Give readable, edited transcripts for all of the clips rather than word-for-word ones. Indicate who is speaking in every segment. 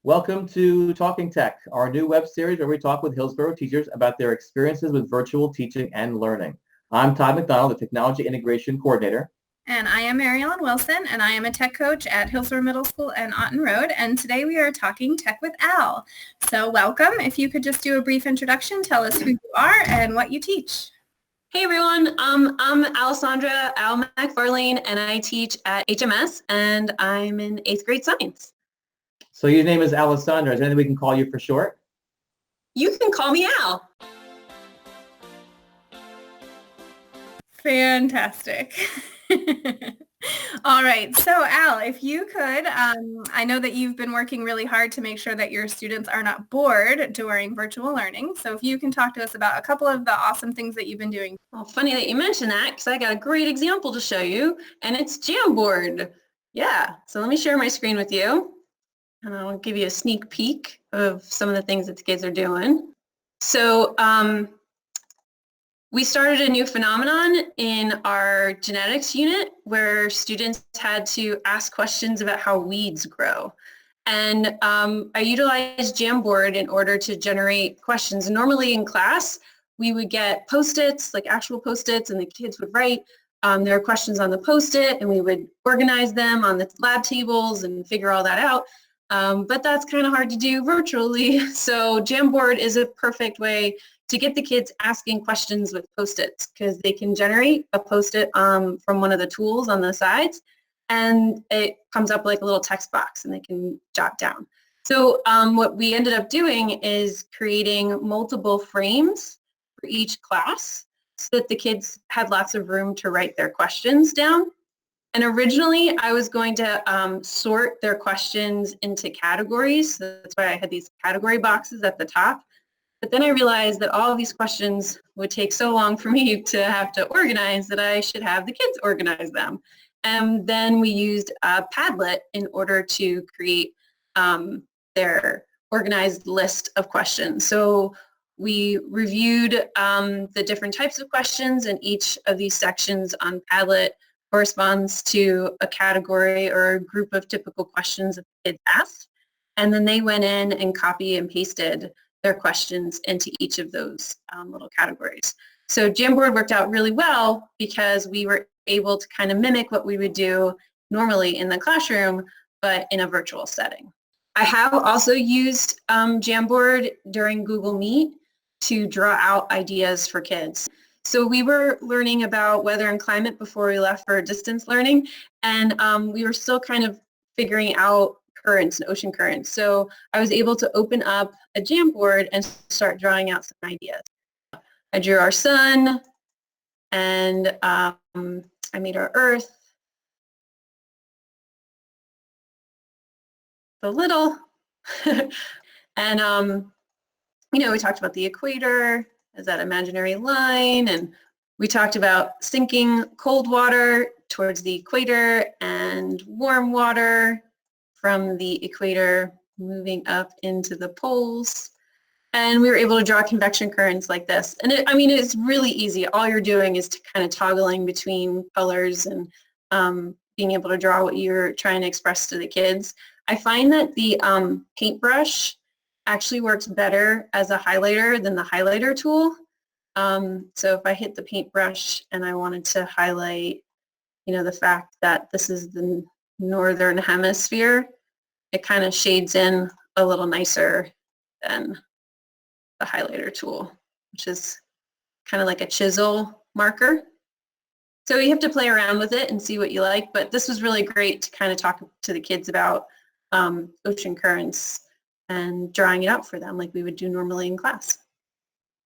Speaker 1: Welcome to Talking Tech, our new web series where we talk with Hillsborough teachers about their experiences with virtual teaching and learning. I'm Todd McDonald, the Technology Integration Coordinator.
Speaker 2: And I am Mary Ellen Wilson, and I am a tech coach at Hillsborough Middle School and Otten Road. And today we are talking tech with Al. So welcome. If you could just do a brief introduction, tell us who you are and what you teach.
Speaker 3: Hey everyone, I'm Alessandra Al McFarlane, and I teach at HMS, and I'm in 8th grade science.
Speaker 1: So your name is Alessandra. Is there anything we can call you for short?
Speaker 3: You can call me Al.
Speaker 2: Fantastic. All right. So Al, if you could, I know that you've been working really hard to make sure that your students are not bored during virtual learning. So if you can talk to us about a couple of the awesome things that you've been doing.
Speaker 3: Well, funny that you mentioned that because I got a great example to show you, and it's Jamboard. Yeah. So let me share my screen with you, and I'll give you a sneak peek of some of the things that the kids are doing. So we started a new phenomenon in our genetics unit where students had to ask questions about how weeds grow. And I utilized Jamboard in order to generate questions. Normally in class, we would get Post-its, like actual Post-its, and the kids would write their questions on the Post-it, and we would organize them on the lab tables and figure all that out. But that's kind of hard to do virtually. So Jamboard is a perfect way to get the kids asking questions with Post-its because they can generate a Post-it from one of the tools on the sides, and it comes up like a little text box and they can jot down. So what we ended up doing is creating multiple frames for each class so that the kids had lots of room to write their questions down. And originally I was going to sort their questions into categories. So that's why I had these category boxes at the top. But then I realized that all of these questions would take so long for me to have to organize that I should have the kids organize them. And then we used Padlet in order to create their organized list of questions. So we reviewed the different types of questions, and each of these sections on Padlet corresponds to a category or a group of typical questions that the kids asked. And then they went in and copy and pasted their questions into each of those little categories. So Jamboard worked out really well because we were able to kind of mimic what we would do normally in the classroom, but in a virtual setting. I have also used Jamboard during Google Meet to draw out ideas for kids. So we were learning about weather and climate before we left for distance learning, and we were still kind of figuring out currents and ocean currents. So I was able to open up a Jamboard and start drawing out some ideas. I drew our sun, and I made our Earth, the little, and we talked about the equator as that imaginary line, and we talked about sinking cold water towards the equator and warm water from the equator moving up into the poles. And we were able to draw convection currents like this. And it's really easy. All you're doing is kind of toggling between colors and being able to draw what you're trying to express to the kids. I find that the paintbrush actually works better as a highlighter than the highlighter tool. So if I hit the paintbrush and I wanted to highlight, the fact that this is the northern hemisphere, it kind of shades in a little nicer than the highlighter tool, which is kind of like a chisel marker. So you have to play around with it and see what you like, but this was really great to kind of talk to the kids about ocean currents and drawing it out for them like we would do normally in class.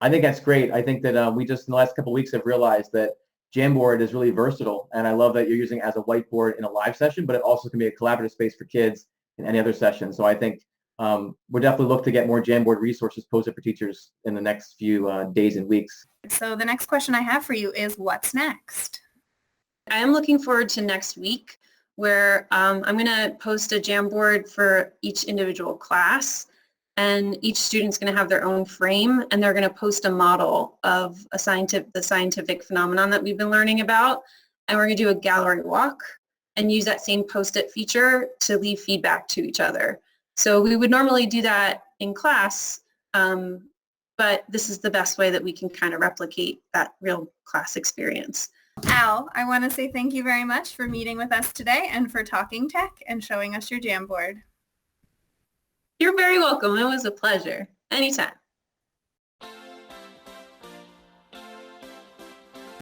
Speaker 1: I think that's great. I think that we just in the last couple of weeks have realized that Jamboard is really versatile, and I love that you're using it as a whiteboard in a live session, but it also can be a collaborative space for kids in any other session. So I think we'll definitely look to get more Jamboard resources posted for teachers in the next few days and weeks.
Speaker 2: So the next question I have for you is, what's next?
Speaker 3: I am looking forward to next week where I'm going to post a Jamboard for each individual class, and each student's going to have their own frame, and they're going to post a model of the scientific phenomenon that we've been learning about, and we're going to do a gallery walk and use that same Post-it feature to leave feedback to each other. So we would normally do that in class, but this is the best way that we can kind of replicate that real class experience.
Speaker 2: Al, I want to say thank you very much for meeting with us today and for talking tech and showing us your Jamboard.
Speaker 3: You're very welcome. It was a pleasure. Anytime.